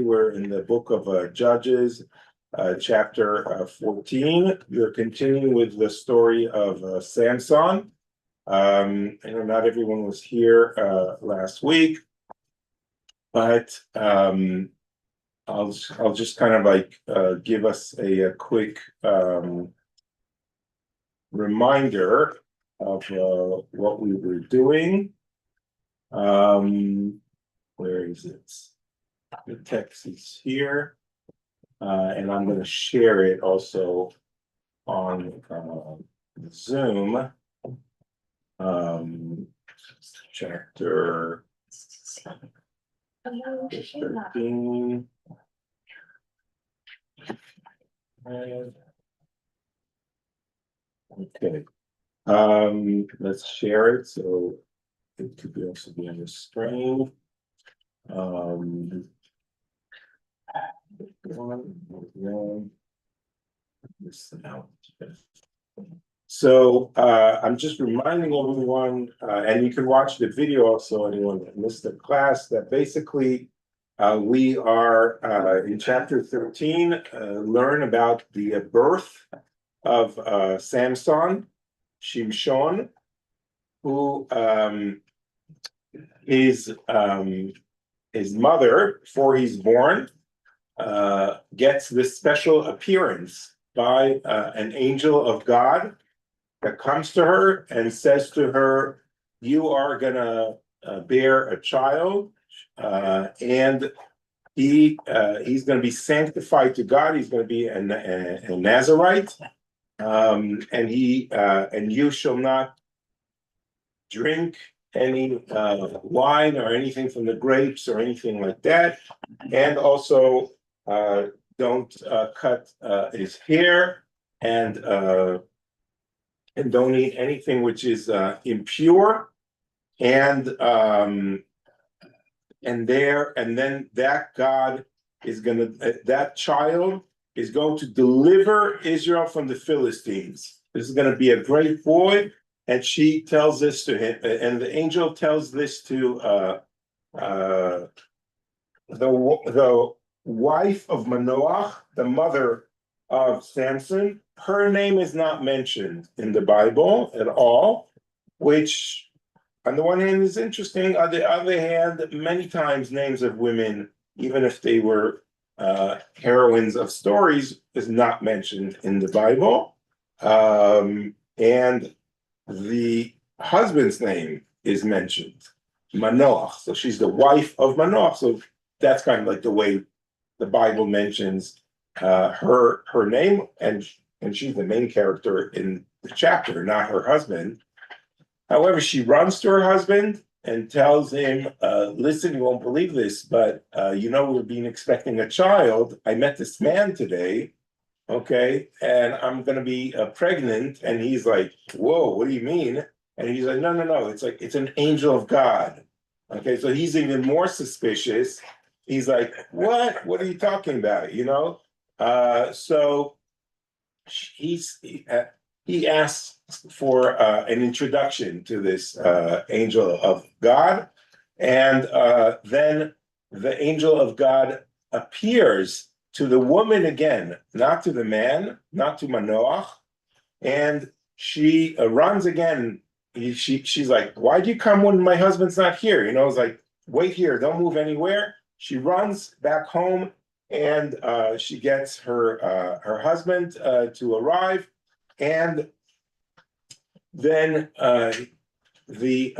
We're in the book of Judges, chapter 14. We're continuing with the story of Samson. I know not everyone was here last week, but I'll just kind of like give us a quick reminder of what we were doing. Where is it? The text is here, and I'm going to share it also on Zoom. Chapter 13. Okay. Let's share it so it could also be on the screen. So I'm just reminding everyone, and you can watch the video also, anyone that missed the class, that basically we are in chapter 13, learn about the birth of Samson, Shimshon, who his mother, before he's born, gets this special appearance by an angel of God that comes to her and says to her, "You are gonna bear a child, and he's going to be sanctified to God. He's going to be a Nazirite, and you shall not drink any wine or anything from the grapes or anything like that, and also don't cut his hair, and don't eat anything which is impure, and then that God is that child is going to deliver Israel from the Philistines. This is going to be a great boy." And she tells this to him, and the angel tells this to the wife of Manoach, the mother of Samson. Her name is not mentioned in the Bible at all, which on the one hand is interesting. On the other hand, many times names of women, even if they were heroines of stories, is not mentioned in the Bible. And the husband's name is mentioned, Manoach. So she's the wife of Manoach. So that's kind of like the way the Bible mentions her name, and she's the main character in the chapter, not her husband. However, she runs to her husband and tells him, "Listen, you won't believe this, but we've been expecting a child. I met this man today. Okay, and I'm going to be pregnant." And he's like, "Whoa, what do you mean?" And he's like, no, it's an angel of God. Okay, so he's even more suspicious. He's like, what are you talking about? So he asks for an introduction to this angel of God, and then the angel of God appears to the woman again, not to the man, not to Manoach, and she runs again. She's like, "Why'd you come when my husband's not here?" It's like, "Wait here, don't move anywhere." She runs back home, and she gets her husband to arrive, and then the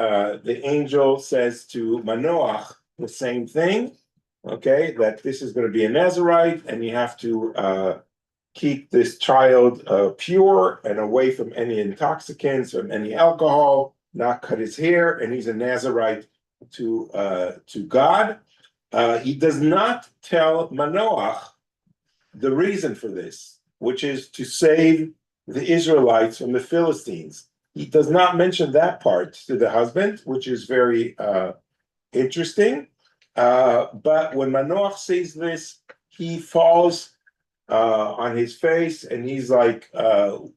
angel says to Manoach the same thing. Okay, that this is going to be a Nazirite, and you have to keep this child pure and away from any intoxicants, from any alcohol, not cut his hair, and he's a Nazirite to God. He does not tell Manoach the reason for this, which is to save the Israelites from the Philistines. He does not mention that part to the husband, which is very interesting. But when Manoach sees this, he falls on his face, and he's like, "Tell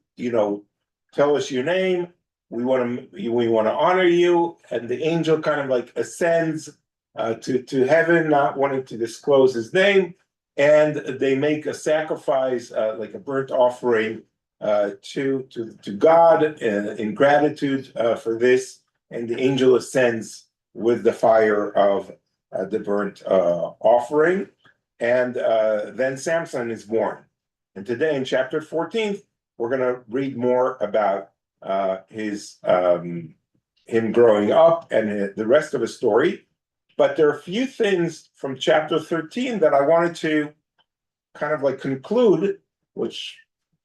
us your name. We want to honor you." And the angel kind of like ascends to heaven, not wanting to disclose his name, and they make a sacrifice, like a burnt offering, to God in gratitude for this, and the angel ascends with the fire of the burnt offering, and then Samson is born. And today in chapter 14, we're going to read more about him growing up and the rest of his story. But there are a few things from chapter 13 that I wanted to kind of like conclude, which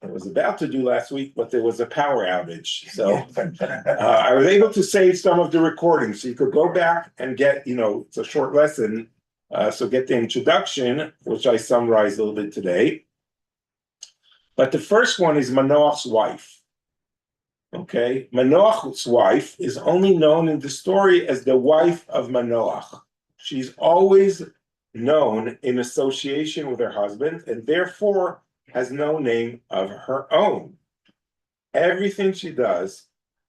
I was about to do last week, but there was a power outage. So I was able to save some of the recordings. So you could go back and get, it's a short lesson. So get the introduction, which I summarized a little bit today. But the first one is Manoach's wife. Okay, Manoach's wife is only known in the story as the wife of Manoach. She's always known in association with her husband and therefore has no name of her own. Everything she does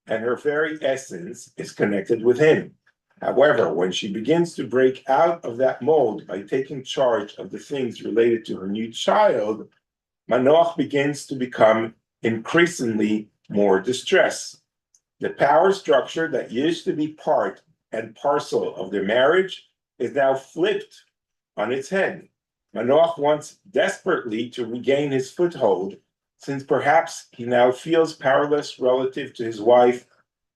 and her very essence is connected with him. However, when she begins to break out of that mold by taking charge of the things related to her new child, Manoach begins to become increasingly more distressed. The power structure that used to be part and parcel of their marriage is now flipped on its head. Manoach wants desperately to regain his foothold, since perhaps he now feels powerless relative to his wife,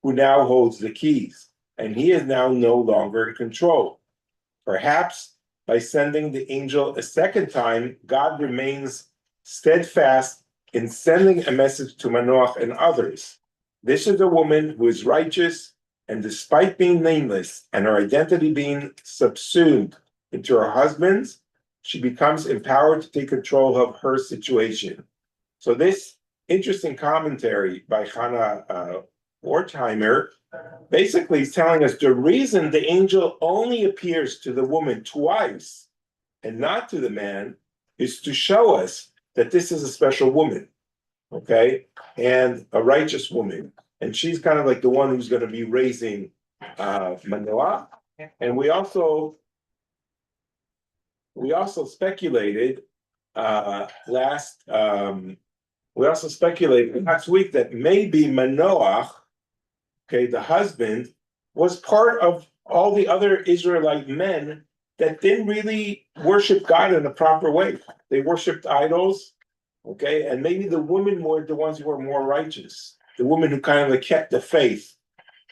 who now holds the keys, and he is now no longer in control. Perhaps by sending the angel a second time, God remains steadfast in sending a message to Manoach and others. This is a woman who is righteous, and despite being nameless and her identity being subsumed into her husband's, she becomes empowered to take control of her situation. So this interesting commentary by Hannah Wertheimer basically is telling us the reason the angel only appears to the woman twice and not to the man is to show us that this is a special woman, okay, and a righteous woman. And she's kind of like the one who's going to be raising Manoach. And we also speculated last week that maybe Manoach, okay, the husband, was part of all the other Israelite men that didn't really worship God in a proper way. They worshipped idols, okay, and maybe the women were the ones who were more righteous, the women who kind of kept the faith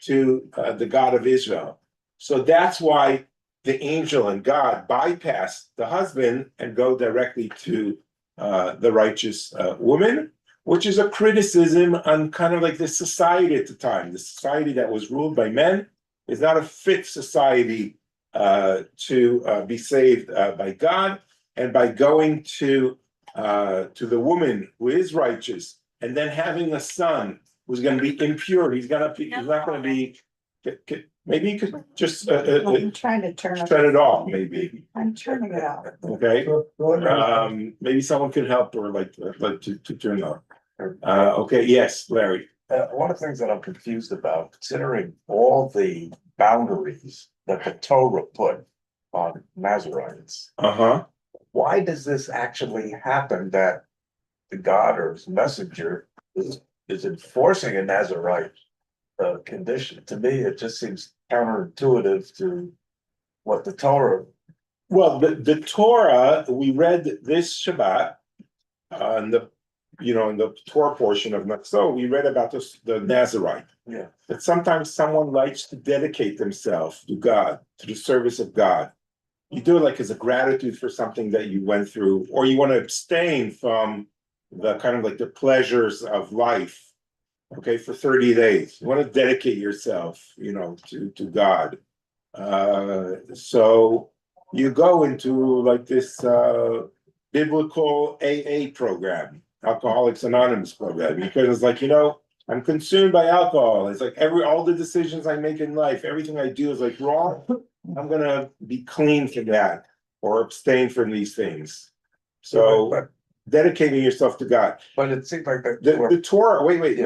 to the God of Israel. So that's why the angel and God bypass the husband and go directly to the righteous woman, which is a criticism on kind of like the society at the time. The society that was ruled by men is not a fit society to be saved by God. And by going to the woman who is righteous and then having a son who's going to be impure, he's not going to be. Maybe you could just I'm trying to turn it off. Maybe I'm turning it off. okay. Maybe someone could help or like to turn it off. Okay. Yes, Larry. One of the things that I'm confused about, considering all the boundaries that the Torah put on Nazarites, why does this actually happen that the God or his messenger is enforcing a Nazarite condition? To me, it just seems counterintuitive to what the Torah. Well, the Torah, we read this Shabbat in the Torah portion of Matzah, we read about the Nazarite. Yeah. That sometimes someone likes to dedicate themselves to God, to the service of God. You do it like as a gratitude for something that you went through, or you want to abstain from the kind of like the pleasures of life. Okay, for 30 days. You want to dedicate yourself, to God. So you go into like this biblical AA program, Alcoholics Anonymous program, because it's like, I'm consumed by alcohol. It's like all the decisions I make in life, everything I do is like wrong. I'm gonna be clean from that or abstain from these things. So dedicating yourself to God. But it seems like the Torah, wait,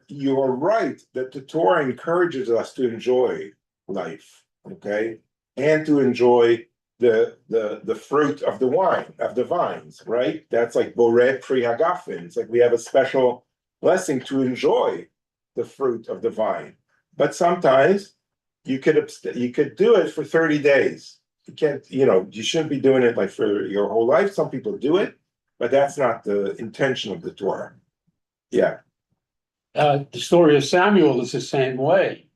you're right that the Torah encourages us to enjoy life, okay? and to enjoy the fruit of the wine, of the vines, right? That's like Bored Pri Hagafen. It's like we have a special blessing to enjoy the fruit of the vine. But sometimes you could do it for 30 days. You can't, you shouldn't be doing it like for your whole life. Some people do it, but that's not the intention of the Torah. Yeah. The story of Samuel is the same way.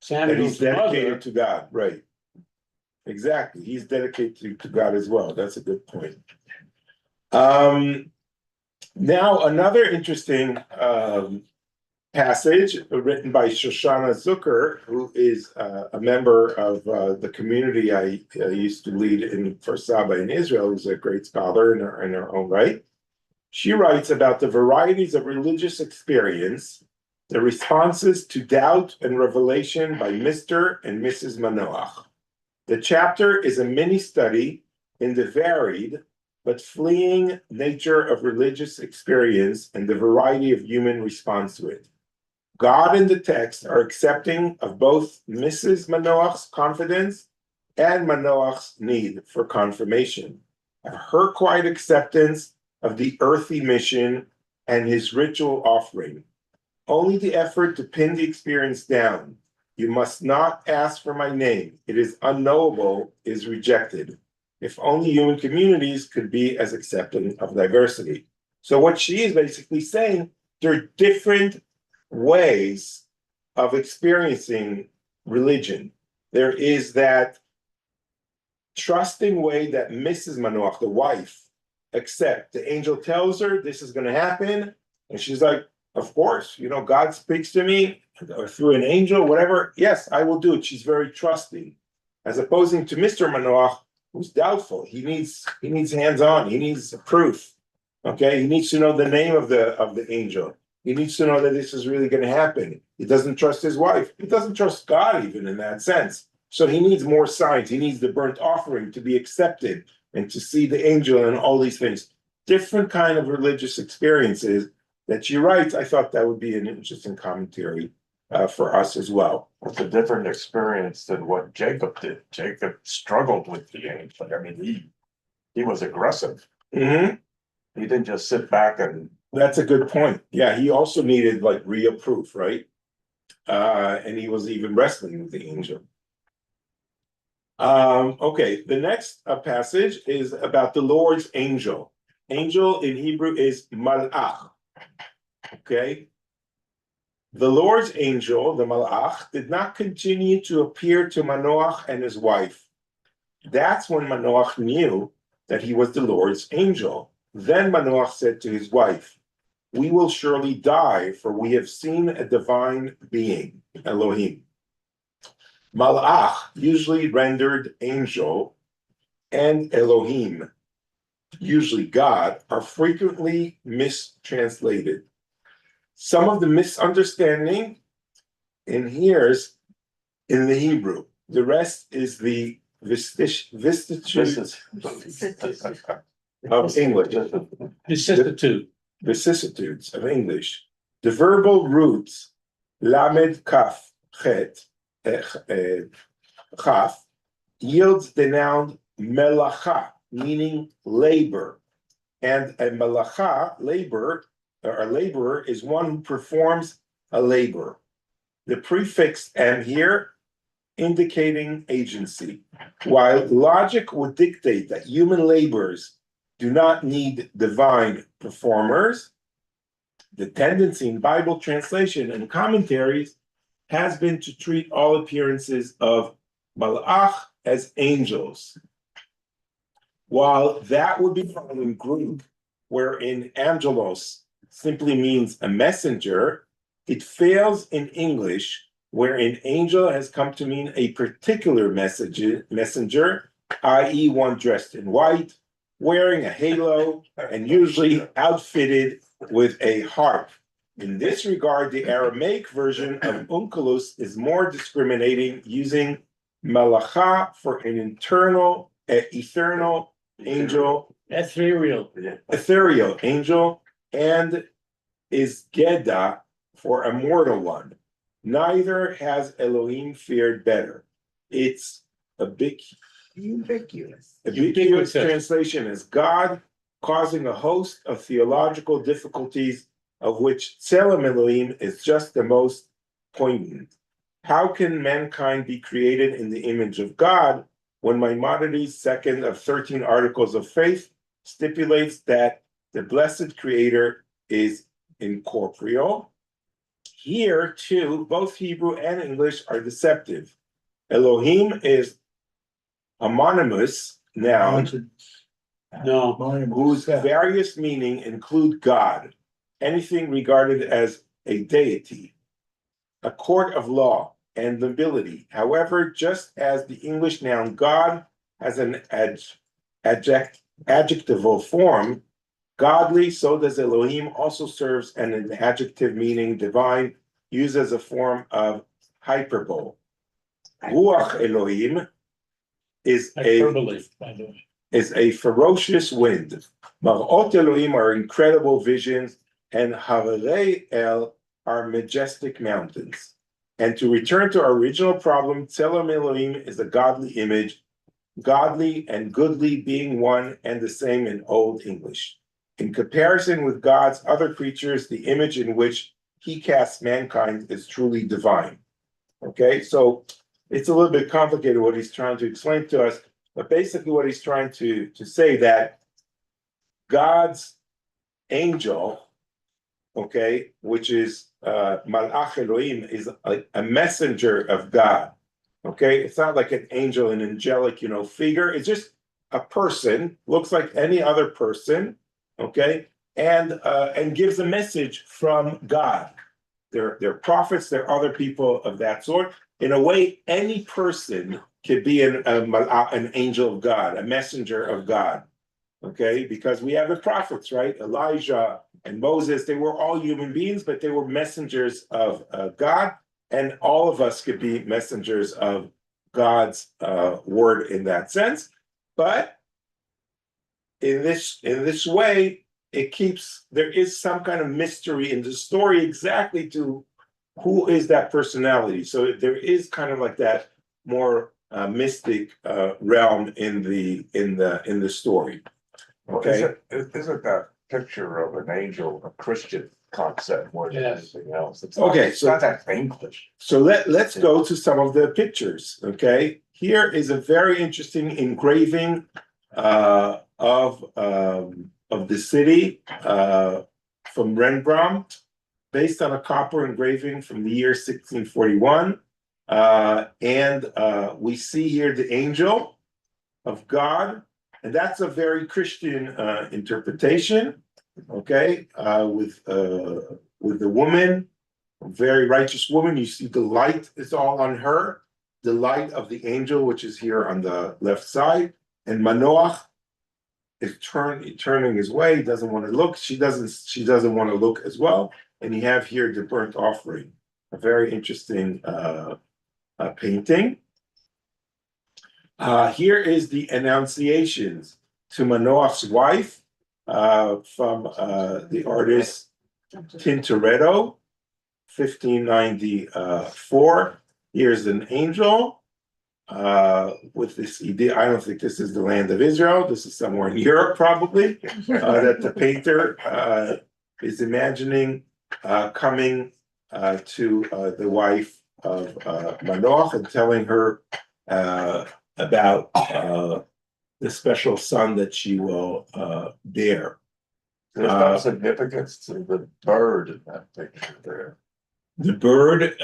And he's Samuel's dedicated mother, to God, right? Exactly. He's dedicated to God as well. That's a good point. Now another interesting passage written by Shoshana Zucker, who is a member of the community I used to lead in for Saba in Israel, who's a great scholar in her own right. She writes about the varieties of religious experience, the responses to doubt and revelation by Mr. and Mrs. Manoach. The chapter is a mini study in the varied but fleeing nature of religious experience and the variety of human response to it. God and the text are accepting of both Mrs. Manoach's confidence and Manoach's need for confirmation, of her quiet acceptance of the earthy mission and his ritual offering. Only the effort to pin the experience down, you must not ask for my name, it is unknowable, is rejected. If only human communities could be as accepting of diversity. So what she is basically saying, there are different ways of experiencing religion. There is that trusting way that Mrs. Manoach, the wife, accept. The angel tells her this is going to happen, and she's like, of course, God speaks to me, or through an angel, whatever. Yes, I will do it. She's very trusting, as opposing to Mr. Manoach, who's doubtful. He needs hands-on. He needs proof. Okay, he needs to know the name of the angel. He needs to know that this is really going to happen. He doesn't trust his wife. He doesn't trust God even in that sense. So he needs more signs. He needs the burnt offering to be accepted and to see the angel and all these things. Different kind of religious experiences that she writes. I thought that would be an interesting commentary for us as well. It's a different experience than what Jacob did. Jacob struggled with the angel. I mean, he was aggressive. Mm-hmm. He didn't just sit back and. That's a good point. Yeah, he also needed like real proof, right? And he was even wrestling with the angel. Okay, the next passage is about the Lord's angel. Angel in Hebrew is malach. Okay. The Lord's angel, the malach, did not continue to appear to Manoach and his wife. That's when Manoach knew that he was the Lord's angel. Then Manoach said to his wife, we will surely die, for we have seen a divine being, Elohim. Malach, usually rendered angel, and Elohim, usually God, are frequently mistranslated. Some of the misunderstanding in here's in the Hebrew. The rest is the vicissitudes of English. Vicissitudes of English. The verbal roots, lamed kaf chet chaf, yields the noun melacha, meaning labor. And a melacha, labor, or a laborer, is one who performs a labor. The prefix "m" here indicating agency. While logic would dictate that human laborers do not need divine performers, the tendency in Bible translation and commentaries has been to treat all appearances of malach as angels. While that would be found in Greek, wherein angelos simply means a messenger, it fails in English, wherein angel has come to mean a particular messenger, i.e. one dressed in white, wearing a halo, and usually outfitted with a harp. In this regard, the Aramaic version of Onkelos is more discriminating, using malacha for an eternal angel, ethereal angel, and is Geda for a mortal one. Neither has Elohim fared better. It's a big Ubiquitous. ambiguous translation is God causing a host of theological difficulties, of which Tzelem Elohim is just the most poignant. How can mankind be created in the image of God when Maimonides' second of 13 articles of faith stipulates that the blessed creator is incorporeal? Here, too, both Hebrew and English are deceptive. Elohim is homonymous noun No, whose various meaning include God, anything regarded as a deity, a court of law, and nobility. However, just as the English noun God has an adjectival form, godly, so does Elohim also serves an adjective meaning divine, used as a form of hyperbole. Ruach Elohim is hyperbole, by the way. a ferocious wind. Mar'ot Elohim are incredible visions, and Hararei El are majestic mountains. And to return to our original problem, Tzelem Elohim is a godly image, godly and goodly being one and the same in Old English. In comparison with God's other creatures, the image in which he casts mankind is truly divine. Okay, so it's a little bit complicated what he's trying to explain to us, but basically what he's trying to say that God's angel, okay, which is Malach Elohim, is a messenger of God. Okay, it's not like an angel, an angelic, figure. It's just a person, looks like any other person, okay, and gives a message from God. They're prophets, they're other people of that sort. In a way, any person could be an angel of God, a messenger of God. Okay, because we have the prophets, right? Elijah and Moses, they were all human beings, but they were messengers of God, and all of us could be messengers of God's word in that sense. But in this way, there is some kind of mystery in the story exactly to who is that personality. So there is kind of like that more mystic realm in the story. Okay. Isn't that picture of an angel a Christian concept more than anything else? It's not that English. So let's go to some of the pictures. Okay, here is a very interesting engraving of the city from Rembrandt, based on a copper engraving from the year 1641, and we see here the angel of God. And that's a very Christian interpretation, okay? With the woman, a very righteous woman. You see the light is all on her, the light of the angel, which is here on the left side. And Manoach is turning his way. He doesn't want to look. She doesn't want to look as well. And you have here the burnt offering, a very interesting painting. Here is the Annunciations to Manoach's wife from the artist Tintoretto, 1594. Here's an angel with this idea. I don't think this is the land of Israel. This is somewhere in Europe, probably, that the painter is imagining coming to the wife of Manoach and telling her about the special son that she will bear. There's no significance to the bird in that picture there. The bird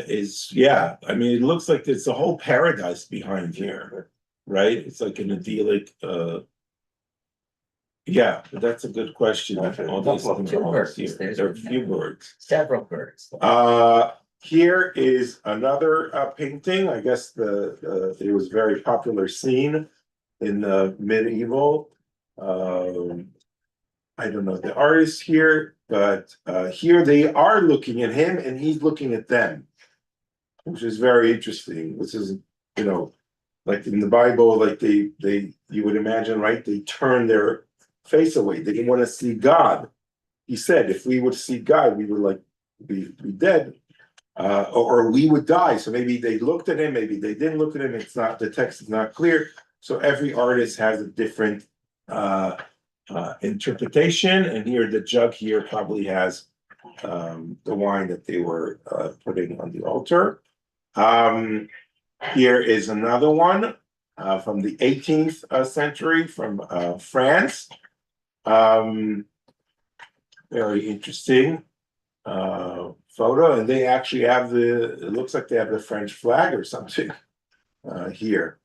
is, I mean, it looks like there's a whole paradise behind here, right? It's like an idyllic, but that's a good question. All these things Two birds. here. There are a few birds. Several birds. Here is another painting. I guess it was a very popular scene in the medieval. I don't know the artist here, but here they are looking at him and he's looking at them, which is very interesting. This is, like in the Bible, like you would imagine, right? They turn their face away. They didn't want to see God. He said, if we would see God, we would be dead. or we would die. So maybe they looked at him, maybe they didn't look at him. It's not, the text is not clear. So every artist has a different interpretation, and here the jug here probably has the wine that they were putting on the altar. Here is another one from the 18th century from France. Very interesting photo, and they actually have it looks like they have the French flag or something here.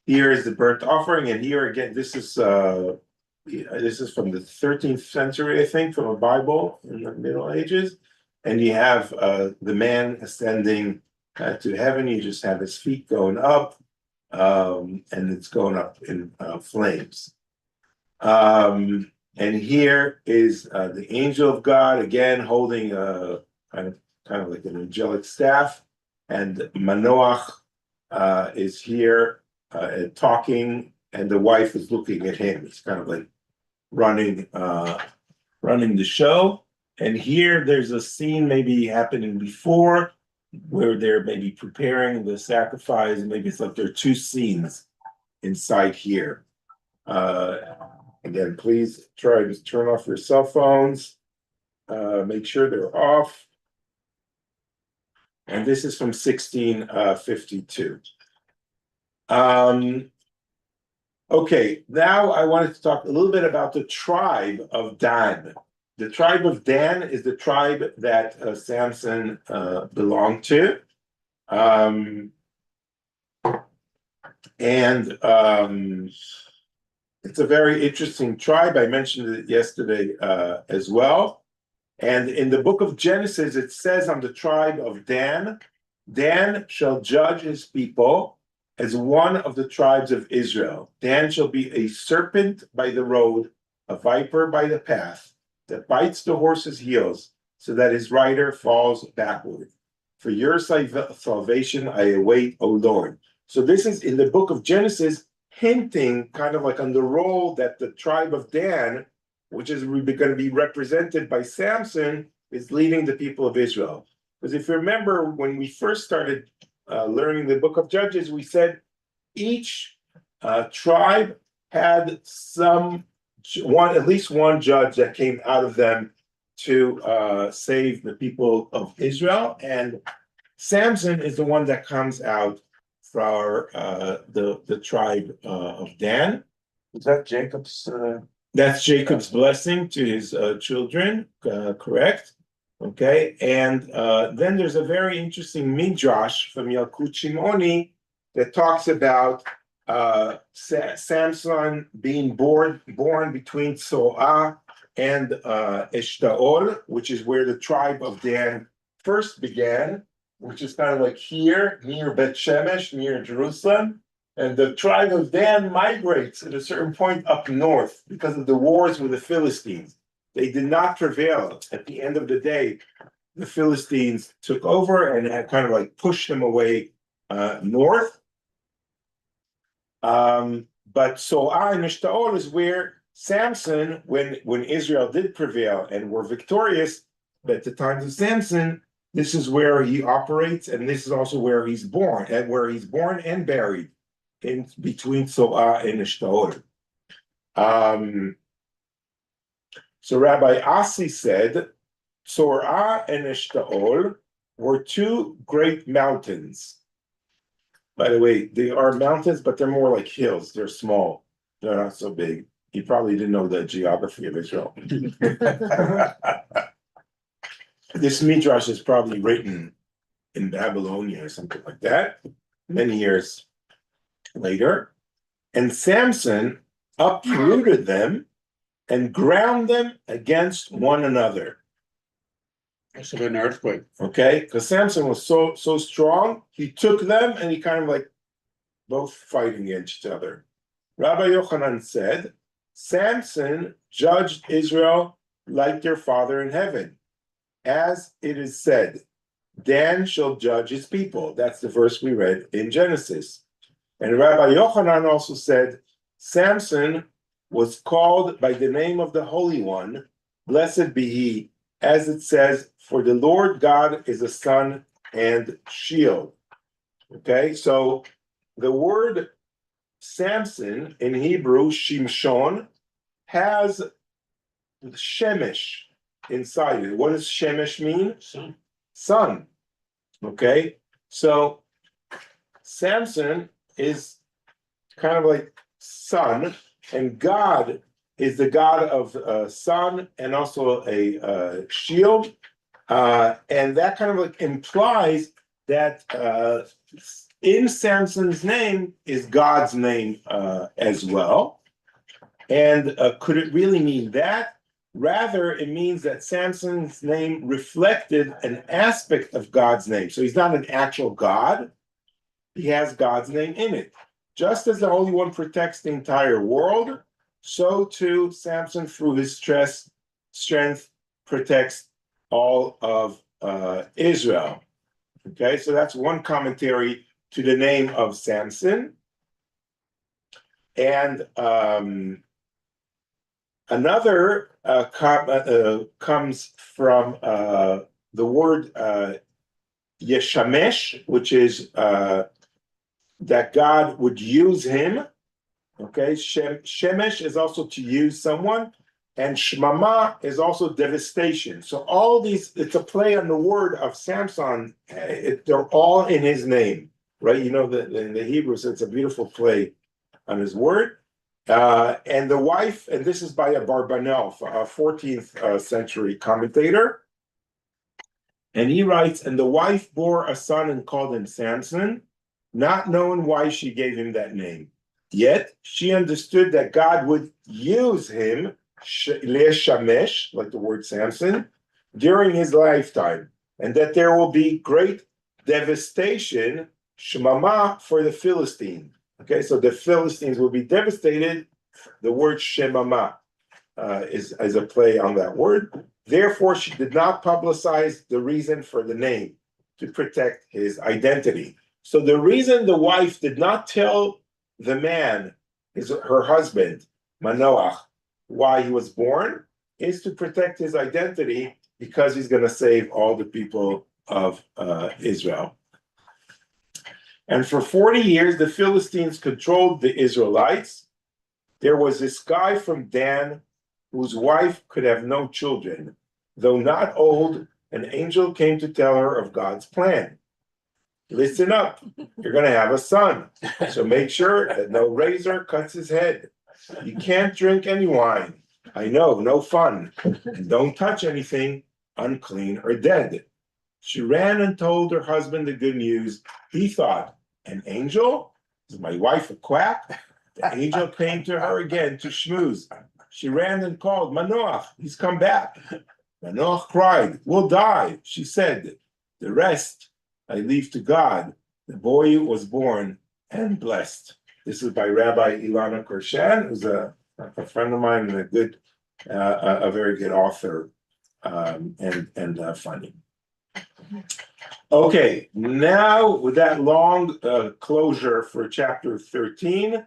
Here is the burnt offering, and here again, this is from the 13th century, I think, from a Bible in the Middle Ages. And you have the man ascending to heaven. You just have his feet going up, and it's going up in flames. And here is the angel of God again holding a kind of like an angelic staff, and Manoach is here talking, and the wife is looking at him. He's kind of like running the show. And here there's a scene maybe happening before where they're maybe preparing the sacrifice. Maybe it's like there are two scenes inside here. Again, please try to turn off your cell phones. Make sure they're off. And this is from 1652. Okay, now I wanted to talk a little bit about the tribe of Dan. The tribe of Dan is the tribe that Samson belonged to. It's a very interesting tribe. I mentioned it yesterday as well. And in the book of Genesis, it says on the tribe of Dan, Dan shall judge his people as one of the tribes of Israel. Dan shall be a serpent by the road, a viper by the path, that bites the horse's heels, so that his rider falls backward. For your salvation I await, O Lord. So this is in the book of Genesis, hinting kind of like on the role that the tribe of Dan, which is going to be represented by Samson, is leading the people of Israel. Because if you remember, when we first started learning the book of Judges, we said each tribe had at least one judge that came out of them to save the people of Israel. And Samson is the one that comes out for the tribe of Dan. Is that Jacob's? That's Jacob's blessing to his children, correct? Okay, and then there's a very interesting midrash from Yalkut Shimoni that talks about Samson being born between Tzoah and Eshtaol, which is where the tribe of Dan first began, which is kind of like here, near Bet Shemesh, near Jerusalem. And the tribe of Dan migrates at a certain point up north because of the wars with the Philistines. They did not prevail. At the end of the day, the Philistines took over and had kind of like pushed them away north. But So'ah and Eshtaol is where Samson, when Israel did prevail and were victorious, at the times of Samson, this is where he operates, and this is also where he's born, and buried, in between So'ah and Eshtaol. So Rabbi Asi said, So'ah and Eshtaol were two great mountains. By the way, they are mountains, but they're more like hills. They're small. They're not so big. You probably didn't know the geography of Israel. This midrash is probably written in Babylonia or something like that, many years later. And Samson uprooted them and ground them against one another. It's an earthquake. Okay, because Samson was so strong, he took them and he kind of like both fighting against each other. Rabbi Yochanan said, Samson judged Israel like their father in heaven. As it is said, Dan shall judge his people. That's the verse we read in Genesis. And Rabbi Yochanan also said, Samson was called by the name of the Holy One, blessed be he, as it says, for the Lord God is a sun and shield. Okay, so the word Samson in Hebrew, Shimshon, has shemesh inside it. What does shemesh mean? Son. Sun. Okay, so Samson is kind of like sun, and God is the God of sun and also a shield, and that kind of like implies that in Samson's name is God's name as well. And could it really mean that? Rather, it means that Samson's name reflected an aspect of God's name. So he's not an actual God, he has God's name in it. Just as the Holy One protects the entire world, so too Samson, through his strength, protects all of Israel. Okay, so that's one commentary to the name of Samson. And another comes from the word Yeshamesh, which is that God would use him. Okay, Shemesh is also to use someone, and Shmama is also devastation. So all these, it's a play on the word of Samson. They're all in his name, right? You know that in the Hebrew, so it's a beautiful play on his word. And the wife, and this is by a Barbanel, a 14th century commentator. And he writes, and the wife bore a son and called him Samson, not knowing why she gave him that name. Yet she understood that God would use him, Shamesh, like the word Samson, during his lifetime, and that there will be great devastation, Shemama, for the Philistine. Okay, so the Philistines will be devastated. The word Shemama is a play on that word. Therefore, she did not publicize the reason for the name, to protect his identity. So the reason the wife did not tell the man, her husband, Manoach, why he was born, is to protect his identity, because he's going to save all the people of Israel. And for 40 years, the Philistines controlled the Israelites. There was this guy from Dan whose wife could have no children. Though not old, an angel came to tell her of God's plan. Listen up, you're going to have a son. So make sure that no razor cuts his head. You can't drink any wine. I know, no fun. And don't touch anything unclean or dead. She ran and told her husband the good news. He thought, an angel? Is my wife a quack? The angel came to her again to schmooze. She ran and called, Manoach, he's come back. Manoach cried, we'll die. She said, the rest I leave to God. The boy was born and blessed. This is by Rabbi Ilana Korshan, who's a friend of mine and a very good author, and funny. Okay, now with that long closure for chapter 13,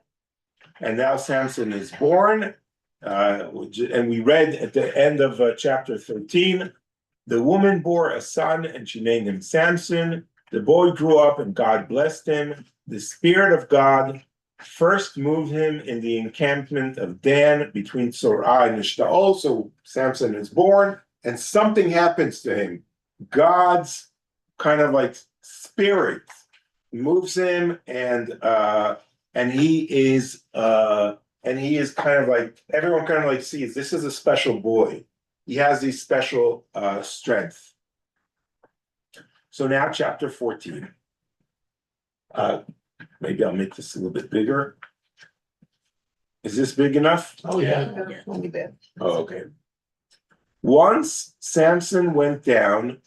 and now Samson is born, and we read at the end of chapter 13, the woman bore a son and she named him Samson. The boy grew up and God blessed him. The Spirit of God first moved him in the encampment of Dan between Sorah and Eshtaol. So Samson is born and something happens to him. God's kind of like spirit moves him, and he is kind of like, everyone kind of like sees this is a special boy. He has these special strength. So now chapter 14. Maybe I'll make this a little bit bigger. Is this big enough? Oh, yeah. Oh, okay. Once Samson went down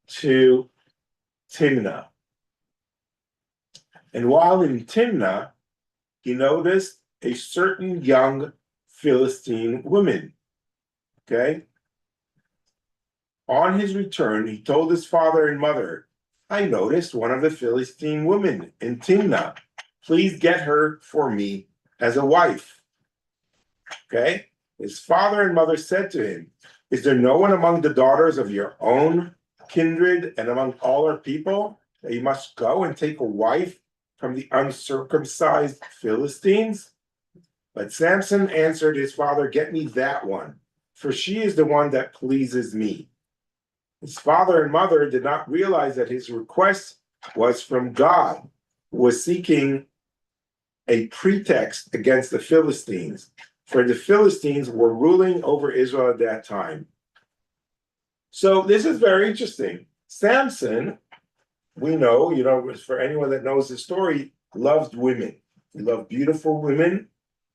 to Timnah. And while in Timnah, he noticed a certain young Philistine woman. Okay? On his return, he told his father and mother, I noticed one of the Philistine women in Timnah. Please get her for me as a wife. Okay? His father and mother said to him, Is there no one among the daughters of your own kindred and among all our people that you must go and take a wife from the uncircumcised Philistines? But Samson answered his father, get me that one, for she is the one that pleases me. His father and mother did not realize that his request was from God, who was seeking a pretext against the Philistines, for the Philistines were ruling over Israel at that time. So this is very interesting. Samson, we know, for anyone that knows the story, loved women. He loved beautiful women,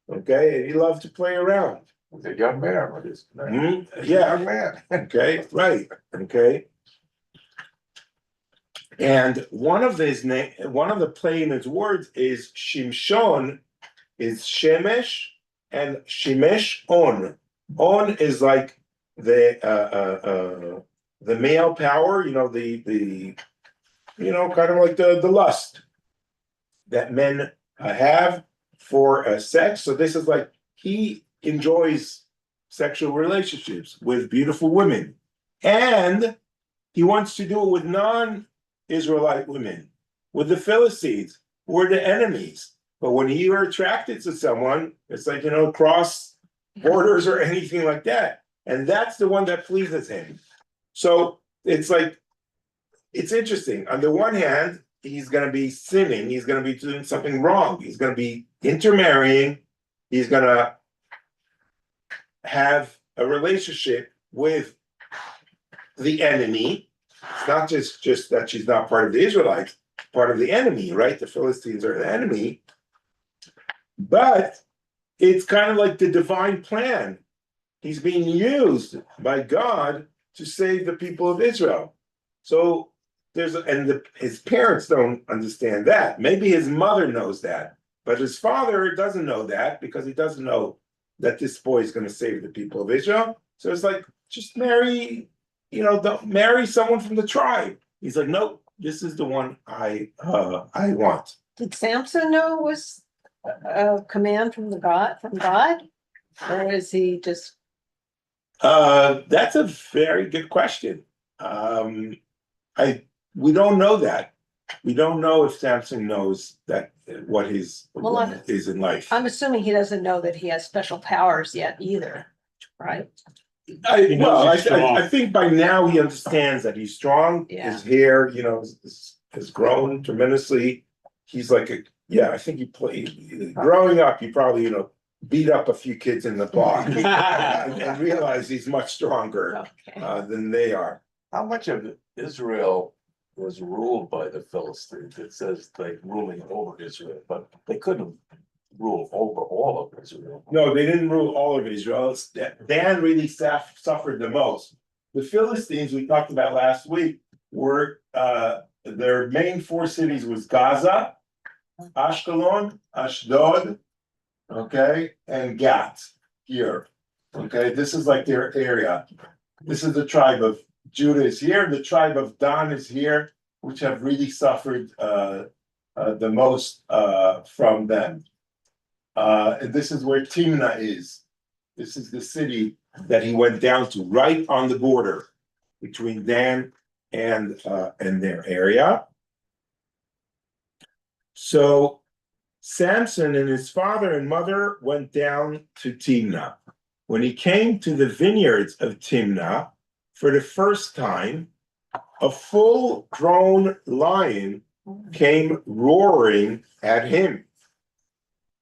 okay, and he loved to play around. He's a young man, what is it? Yeah, Young man. okay, right, okay. And one of the play in his words is Shimshon is Shemesh and Shemesh On. On is like the male power, the kind of like the lust that men have for sex. So this is like he enjoys sexual relationships with beautiful women, and he wants to do it with non-Israelite women, with the Philistines, who are the enemies. But when you're attracted to someone, it's like, cross borders or anything like that. And that's the one that pleases him. So it's like, it's interesting. On the one hand, he's going to be sinning. He's going to be doing something wrong. He's going to be intermarrying. He's going to have a relationship with the enemy. It's not just that she's not part of the Israelites, part of the enemy, right? The Philistines are the enemy. But it's kind of like the divine plan. He's being used by God to save the people of Israel. So his parents don't understand that. Maybe his mother knows that, but his father doesn't know that because he doesn't know that this boy is going to save the people of Israel. So it's like, just marry, don't marry someone from the tribe. He's like, nope, this is the one I want. Did Samson know it was a command from God, or is he just? That's a very good question. We don't know that. We don't know if Samson knows that what his is in life. I'm assuming he doesn't know that he has special powers yet either, right? I think by now he understands that he's strong. Yeah. His hair, has grown tremendously. He's like I think he played growing up. He probably beat up a few kids in the block and realized he's much stronger than they are. How much of Israel was ruled by the Philistines? It says they ruling over Israel, but they couldn't rule over all of Israel. No, they didn't rule all of Israel. Dan really suffered the most. The Philistines we talked about last week were their main four cities was Gaza, Ashkelon, Ashdod, okay, and Gat here. Okay, this is like their area. This is the tribe of Judah is here. The tribe of Dan is here, which have really suffered the most from them. And this is where Timnah is. This is the city that he went down to, right on the border between Dan and their area. So Samson and his father and mother went down to Timnah. When he came to the vineyards of Timnah for the first time, a full-grown lion came roaring at him.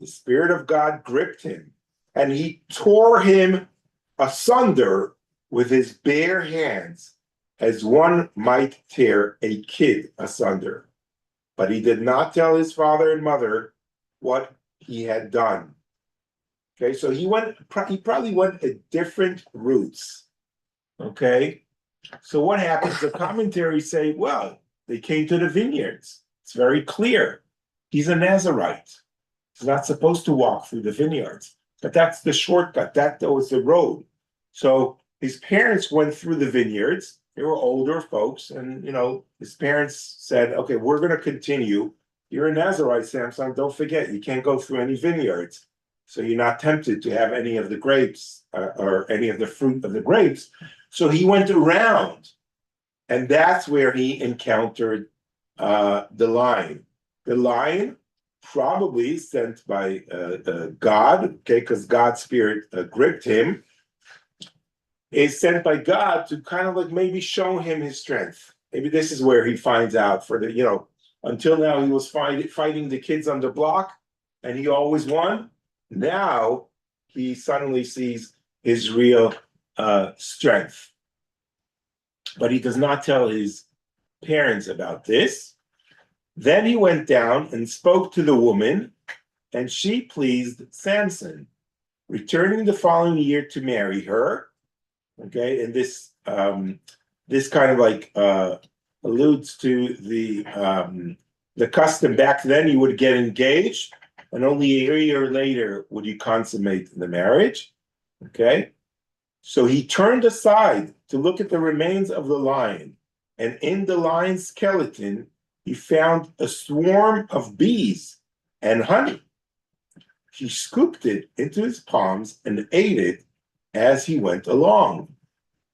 The Spirit of God gripped him, and he tore him asunder with his bare hands, as one might tear a kid asunder. But he did not tell his father and mother what he had done. Okay, so he probably went at different routes. Okay, so what happens? The commentaries say, well, they came to the vineyards. It's very clear. He's a Nazirite. He's not supposed to walk through the vineyards, but that's the shortcut. That was the road. So his parents went through the vineyards. They were older folks, and his parents said, "Okay, we're going to continue. You're a Nazirite, Samson. Don't forget, you can't go through any vineyards." so you're not tempted to have any of the grapes or any of the fruit of the grapes. So he went around, and that's where he encountered the lion. The lion, probably sent by God, okay, because God's spirit gripped him, is sent by God to kind of like maybe show him his strength. Maybe this is where he finds out for the, until now he was fighting the kids on the block and he always won. Now he suddenly sees his real strength. But he does not tell his parents about this. Then he went down and spoke to the woman, and she pleased Samson, returning the following year to marry her. Okay, and this kind of like alludes to the custom back then. You would get engaged, and only a year later would you consummate the marriage. Okay, so he turned aside to look at the remains of the lion, and in the lion's skeleton he found a swarm of bees and honey. He scooped it into his palms and ate it as he went along.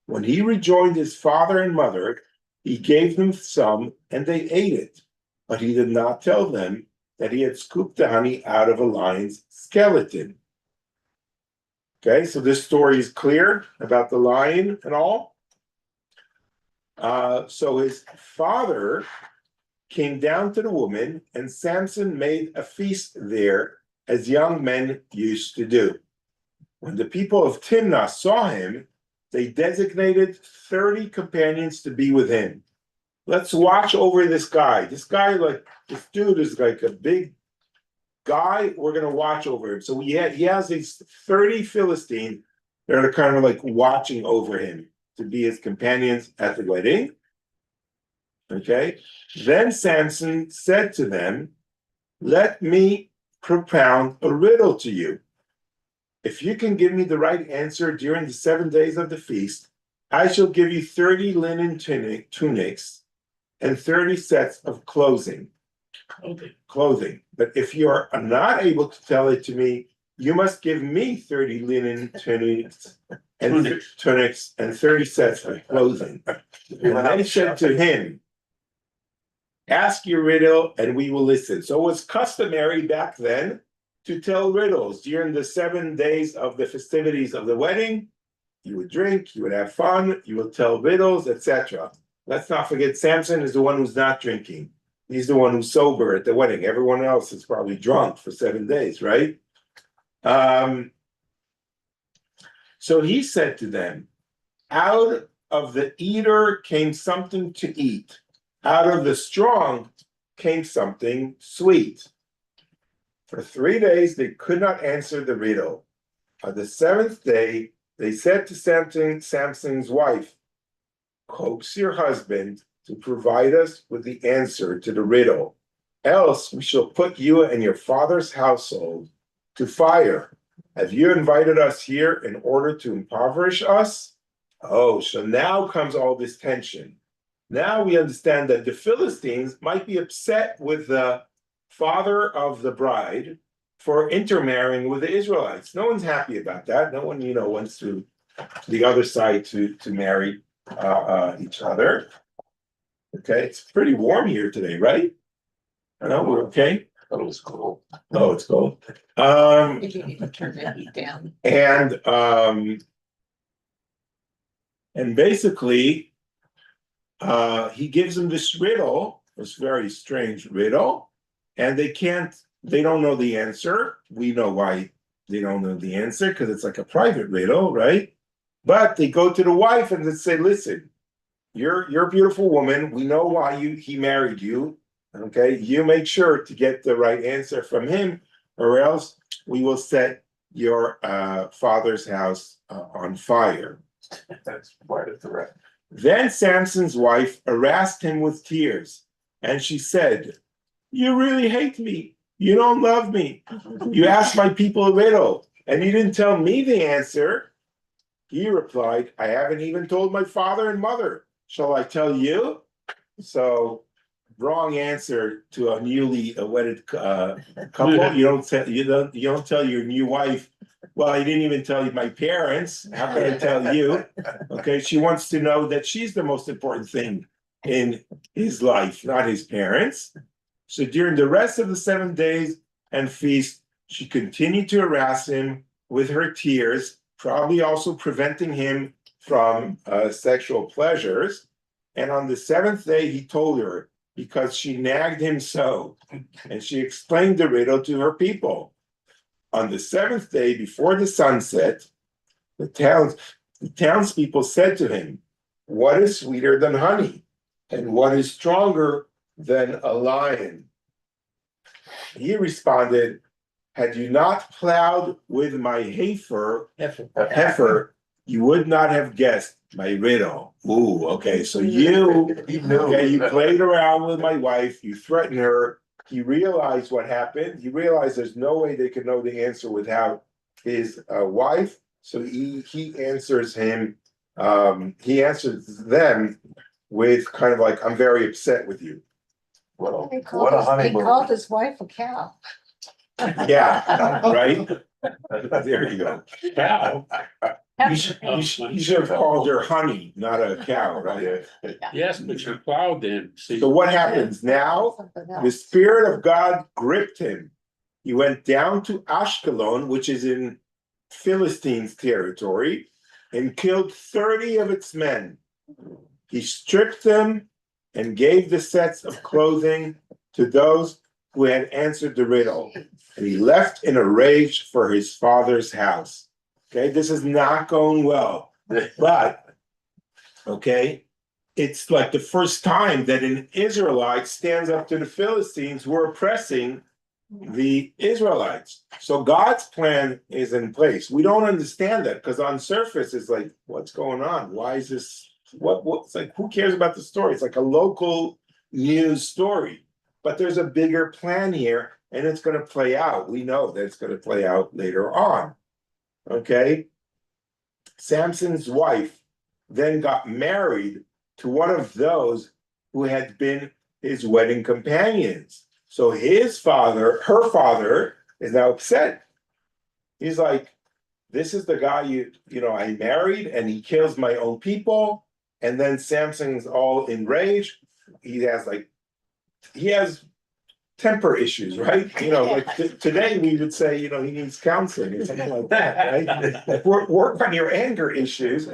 When he rejoined his father and mother, he gave them some and they ate it, but he did not tell them that he had scooped the honey out of a lion's skeleton. Okay, so this story is clear about the lion and all. So his father came down to the woman, and Samson made a feast there, as young men used to do. When the people of Timnah saw him, they designated 30 companions to be with him. Let's watch over this guy. This dude is like a big guy. We're going to watch over him. So he has these 30 Philistines that are kind of like watching over him to be his companions at the wedding. Okay. Then Samson said to them, "Let me propound a riddle to you. If you can give me the right answer during the 7 days of the feast, I shall give you 30 linen tunics and 30 sets of clothing. But if you are not able to tell it to me, you must give me 30 linen tunics and 30 sets of clothing." And they said to him, "Ask your riddle and we will listen." So it was customary back then to tell riddles during the 7 days of the festivities of the wedding. You would drink, you would have fun, you would tell riddles, etc. Let's not forget, Samson is the one who's not drinking. He's the one who's sober at the wedding. Everyone else is probably drunk for 7 days, right? So he said to them, "Out of the eater came something to eat. Out of the strong came something sweet." For 3 days they could not answer the riddle. On the 7th day, they said to Samson's wife, "Coax your husband to provide us with the answer to the riddle, else we shall put you and your father's household to fire. Have you invited us here in order to impoverish us?" Oh, so now comes all this tension. Now we understand that the Philistines might be upset with the father of the bride for intermarrying with the Israelites. No one's happy about that. No one, wants to the other side to marry each other. Okay, it's pretty warm here today, right? No, we're okay. That was cool. Oh, it's cold. If you need to turn the heat down. And basically, he gives them this riddle, this very strange riddle, and they don't know the answer. We know why they don't know the answer, because it's like a private riddle, right? But they go to the wife and they say, "Listen, you're a beautiful woman. We know why he married you. Okay, you make sure to get the right answer from him, or else we will set your father's house on fire." That's quite a threat. Then Samson's wife harassed him with tears, and she said, "You really hate me. You don't love me. You asked my people a riddle, and you didn't tell me the answer." He replied, "I haven't even told my father and mother. Shall I tell you?" So wrong answer to a newly wedded couple. You don't tell your new wife, well, I didn't even tell you my parents. How can I tell you? Okay, she wants to know that she's the most important thing in his life, not his parents. So during the rest of the 7 days and feast, she continued to harass him with her tears, probably also preventing him from sexual pleasures. And on the 7th day, he told her, because she nagged him so, and she explained the riddle to her people. On the 7th day, before the sunset, the townspeople said to him, "What is sweeter than honey? And what is stronger than a lion?" He responded, "Had you not plowed with my heifer, you would not have guessed my riddle." Ooh, okay, so you played around with my wife, you threatened her, he realized what happened, he realized there's no way they could know the answer without his wife, so he answers them with kind of like, "I'm very upset with you." He What a honeymoon. called his wife a cow. Yeah, right? There you go. Cow. You should have called her honey, not a cow, right? Yes, but you plowed in. See, So what happens now? The Spirit of God gripped him. He went down to Ashkelon, which is in Philistines' territory, and killed 30 of its men. He stripped them and gave the sets of clothing to those who had answered the riddle. And he left in a rage for his father's house. Okay, this is not going well. But, okay, it's like the first time that an Israelite stands up to the Philistines who are oppressing the Israelites. So God's plan is in place. We don't understand that because on surface it's like, what's going on? Why is this? What's like, who cares about the story? It's like a local news story. But there's a bigger plan here, and it's going to play out. We know that it's going to play out later on. Okay? Samson's wife then got married to one of those who had been his wedding companions. So her father is now upset. He's like, this is the guy I married, and he kills my own people. And then Samson's all enraged. He has temper issues, right? Today we would say, he needs counseling or something like that, right? Like, work on your anger issues.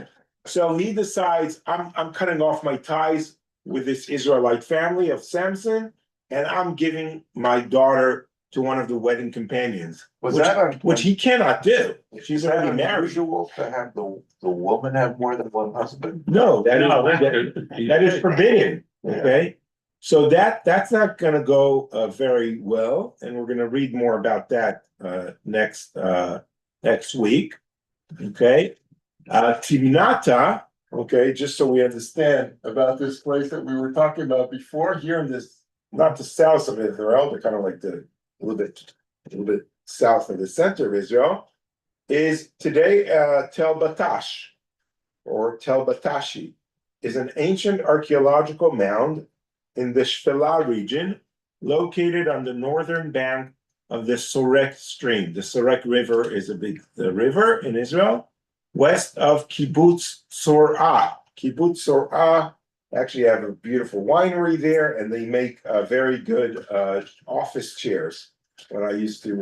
So he decides, I'm cutting off my ties with this Israelite family of Samson, and I'm giving my daughter to one of the wedding companions, which he cannot do. She's already married. Unusual to have the woman have more than one husband? No, that is forbidden. Okay, so that's not going to go very well, and we're going to read more about that next week. Okay, Timnata. Okay, just so we understand about this place that we were talking about before, here in this, not the south of Israel, but kind of like a little bit south of the center of Israel, is today Tel Batash, or Tel Batashi, is an ancient archaeological mound in the Shfela region, located on the northern bank of the Sorek stream. The Sorek River is a big river in Israel, west of Kibbutz Sorah. Kibbutz Sorah actually have a beautiful winery there, and they make very good office chairs. When I used to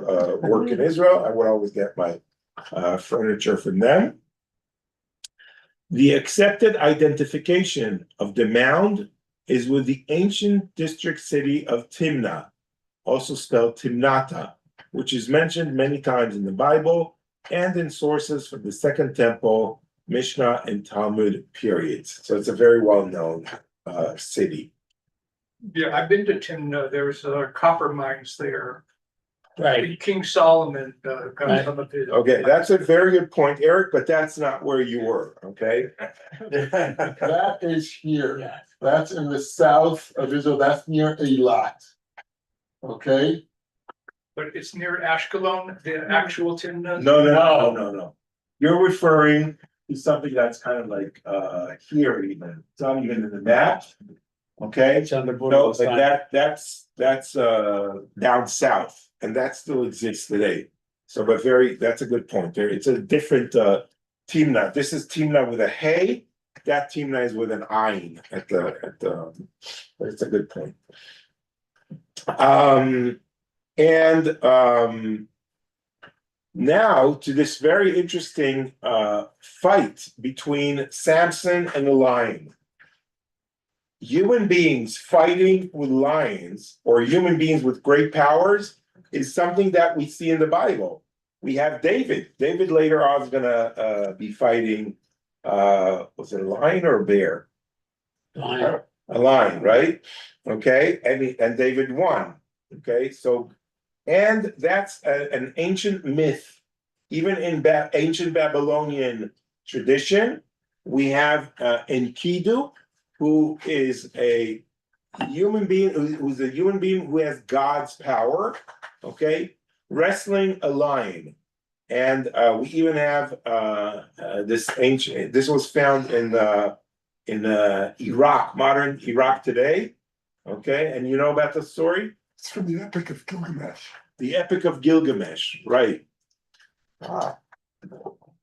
work in Israel, I would always get my furniture from them. The accepted identification of the mound is with the ancient district city of Timnah, also spelled Timnata, which is mentioned many times in the Bible and in sources from the Second Temple, Mishnah, and Talmud periods. So it's a very well-known city. Yeah, I've been to Timnah. There's copper mines there. right, King Solomon got some of his. Okay, that's a very good point, Eric, but that's not where you were, okay? That is here. That's in the south of Israel. That's near Eilat. Okay? But it's near Ashkelon, the actual Timnah. No. You're referring to something that's kind of like here even. It's not even in the map. Okay? It's on the border No, of the but sign. that's down south, and that still exists today. So, but that's a good point. There, it's a different Timna. This is Timna with a hey. That Timna is with an ayin at the. But it's a good point. And now to this very interesting fight between Samson and the lion. Human beings fighting with lions or human beings with great powers is something that we see in the Bible. We have David. David later on is going to be fighting, was it a lion or a bear? Lion. A lion, right? Okay, and David won. Okay, so, and that's an ancient myth. Even in ancient Babylonian tradition, we have Enkidu, who is a human being, who's a human being who has God's power, okay, wrestling a lion. And we even have this was found in Iraq, modern Iraq today, okay, and you know about the story? It's from the Epic of Gilgamesh. The Epic of Gilgamesh, right.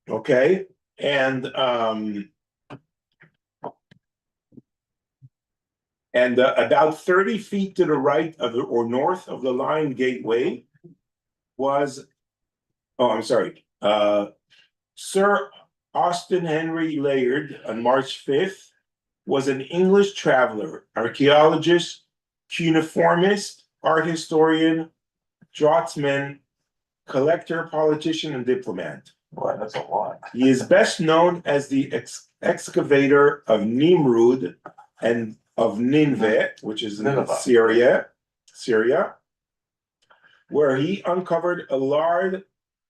Okay, and about 30 feet to the right of or north of the Lion Gateway was, Sir Austin Henry Layard on March 5th was an English traveler, archaeologist, cuneiformist, art historian, draughtsman, collector, politician, and diplomat. Boy, that's a lot. He is best known as the excavator of Nimrud and of Nineveh, which is in Nineveh. Syria, where he uncovered a large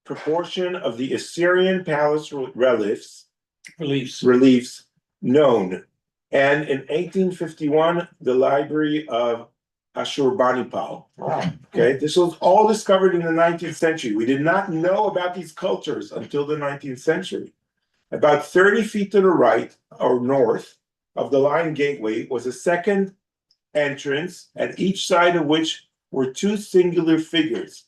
proportion of the Assyrian palace reliefs known. And in 1851, the Library of Ashurbanipal. Wow. Okay, this was all discovered in the 19th century. We did not know about these cultures until the 19th century. About 30 feet to the right or north of the Lion Gateway was a second entrance, at each side of which were two singular figures.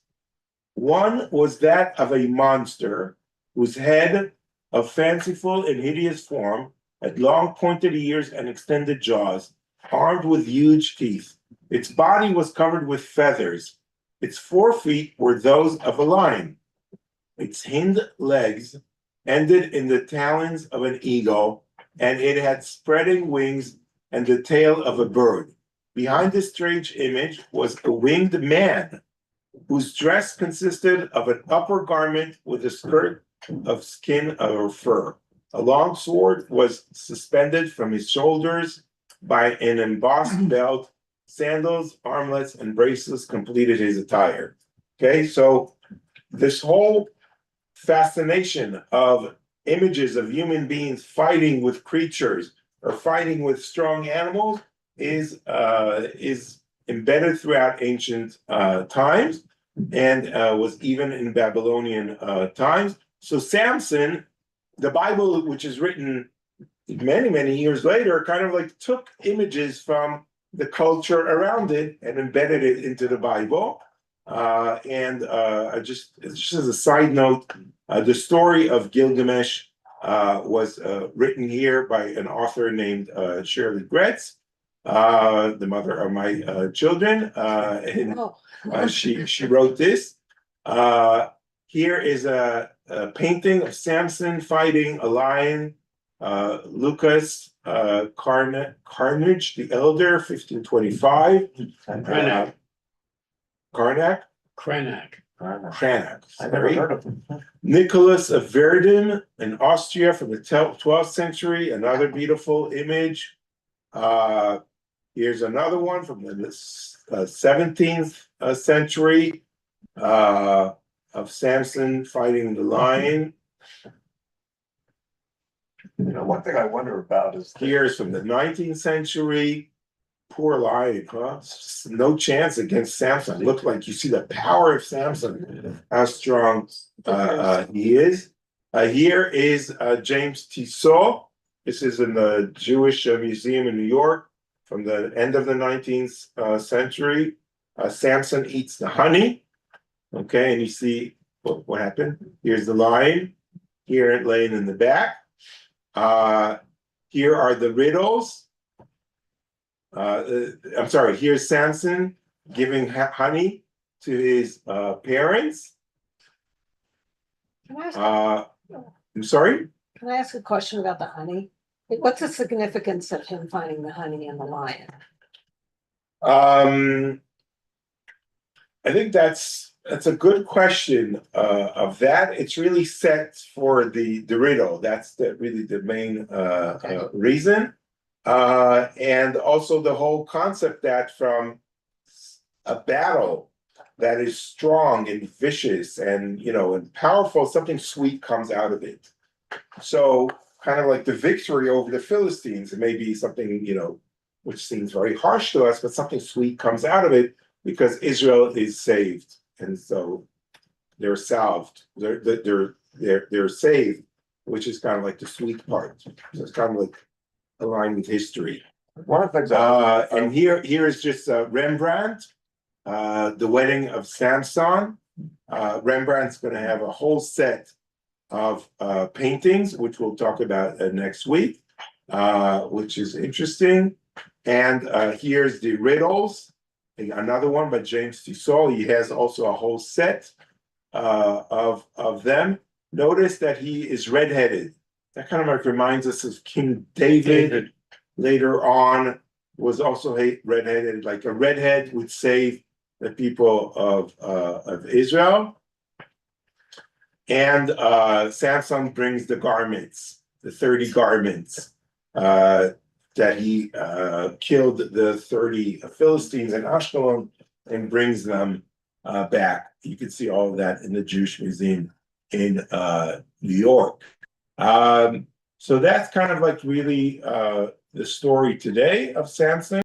One was that of a monster whose head, of fanciful and hideous form, had long pointed ears and extended jaws, armed with huge teeth. Its body was covered with feathers. Its forefeet were those of a lion. Its hind legs ended in the talons of an eagle, and it had spreading wings and the tail of a bird. Behind this strange image was a winged man, whose dress consisted of an upper garment with a skirt of skin or fur. A long sword was suspended from his shoulders by an embossed belt. Sandals, armlets, and bracelets completed his attire. Okay, so this whole fascination of images of human beings fighting with creatures or fighting with strong animals is embedded throughout ancient times and was even in Babylonian times. So Samson, the Bible, which is written many, many years later, kind of like took images from the culture around it and embedded it into the Bible. Just as a side note, the story of Gilgamesh was written here by an author named Shirley Graetz, the mother of my children, and she wrote this. Here is a painting of Samson fighting a lion. Lucas Carnage the Elder, 1525. Cranach. I never heard of him. Nicholas of Verdun in Austria from the 12th century, another beautiful image. Here's another one from the 17th century of Samson fighting the lion. You know, one thing I wonder about is Here's from the 19th century. Poor lion, huh? No chance against Samson. Look like you see the power of Samson, how strong he is. Here is James Tissot. This is in the Jewish Museum in New York from the end of the 19th century. Samson eats the honey. Okay, and you see what happened. Here's the lion, here it laying in the back. Here are the riddles. I'm sorry, here's Samson giving honey to his parents. Can I ask, I'm sorry? can I ask a question about the honey? What's the significance of him finding the honey in the lion? I think that's a good question of that. It's really set for the riddle. That's really the main reason. And also the whole concept that from a battle that is strong and vicious and and powerful, something sweet comes out of it. So kind of like the victory over the Philistines, it may be something, which seems very harsh to us, but something sweet comes out of it because Israel is saved. And so they're salved. They're saved, which is kind of like the sweet part. So it's kind of like aligned with history. One of the things And here is just Rembrandt, the wedding of Samson. Rembrandt's going to have a whole set of paintings, which we'll talk about next week, which is interesting. And here's the riddles, another one by James Tissot. He has also a whole set of them. Notice that he is redheaded. That kind of like reminds us of King David. Later on was also redheaded, like a redhead would save the people of Israel. And Samson brings the garments, the 30 garments that he killed the 30 Philistines in Ashkelon and brings them back. You can see all of that in the Jewish Museum in New York. So that's kind of like really the story today of Samson.